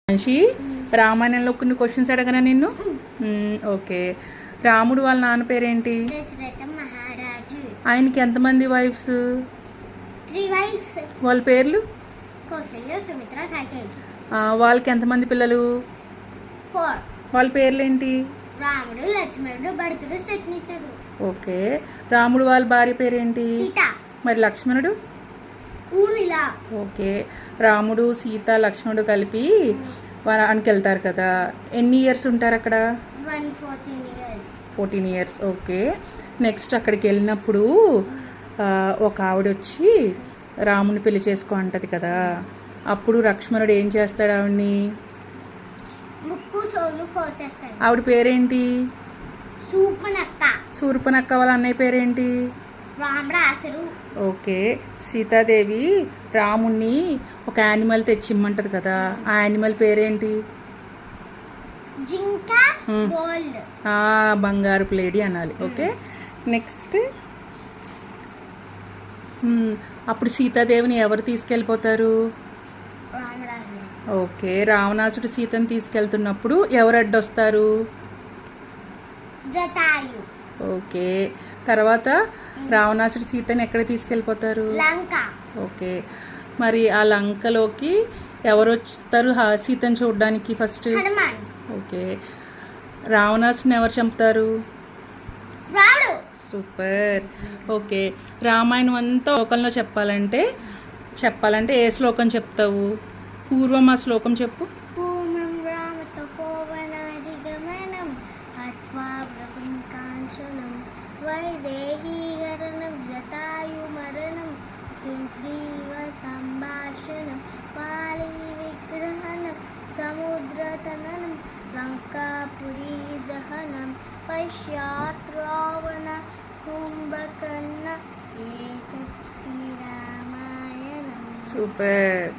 మనిషి రామాయణంలో కొన్ని క్వశ్చన్స్ అడగనా నిన్ను? ఓకే. రాముడు వాళ్ళ నాన్న పేరేంటి? మహారాజు. ఆయనకి ఎంతమంది వైఫ్స్? 3 wives. వాళ్ళ పేర్లు? కౌసల్య, సుమిత్ర, కైకేయి. వాళ్ళకి ఎంతమంది పిల్లలు? 4. వాళ్ళ పేర్లేంటి? రాముడు, లక్ష్మణుడు, భరతుడు, శత్రుఘ్నుడు. ఓకే. రాముడు వాళ్ళ భార్య పేరేంటి? సీత. మరి లక్ష్మణుడు? ఊర్మిళ. ఓకే. రాముడు, సీత, లక్ష్మణుడు కలిపి వనానికి వెళ్తారు కదా, ఎన్ని ఇయర్స్ ఉంటారు అక్కడ? 14 years. 14 years. ఓకే. నెక్స్ట్ అక్కడికి వెళ్ళినప్పుడు ఒక ఆవిడ వచ్చి రాముని పెళ్లి చేసుకో అంటది కదా, అప్పుడు లక్ష్మణుడు ఏం చేస్తాడు ఆవిడ్ని? ముక్కు చెవులు కోసేస్తాడు. ఆవిడ పేరేంటి? శూర్పణఖ. శూర్పణఖ వాళ్ళ అన్నయ్య పేరేంటి? రామరాసుడు. ఓకే. సీతాదేవి రాముణ్ణి ఒక యానిమల్ తెచ్చిమ్మంటది కదా, ఆ యానిమల్ పేరేంటి? జింక. గోల్డ్. బంగారు ప్లేడి అనాలి. ఓకే. నెక్స్ట్ అప్పుడు సీతాదేవిని ఎవరు తీసుకెళ్ళిపోతారు? రామరాసుడు. ఓకే. రావణాసుడు సీతను తీసుకెళ్తున్నప్పుడు ఎవరు అడ్డొస్తారు? జటాయు. ఓకే. తర్వాత రావణాసుడు సీతని ఎక్కడ తీసుకెళ్ళిపోతారు? లంక. ఓకే. మరి ఆ లంకలోకి ఎవరు వస్తారు సీతను చూడడానికి ఫస్ట్? హనుమాన్. ఓకే. రావణాసుని ఎవరు చంపుతారు? రాముడు. సూపర్. ఓకే. రామాయణం అంతా శ్లోకంలో చెప్పాలంటే ఏ శ్లోకం చెప్తావు? పూర్వం ఆ శ్లోకం చెప్పు. పూర్వం రామతో పోవనాధిగమనం హత్వా భృగుం కాంచనం వైదేహీహరణం జటాయుమరణం సుగ్రీవ సంభాషణం పాళీ విగ్రహణం సముద్రతననం లంకాపురీ దహనం పశ్చాత్ రావణ కుంభకర్ణ ఏతత్ రామాయణం. సూపర్.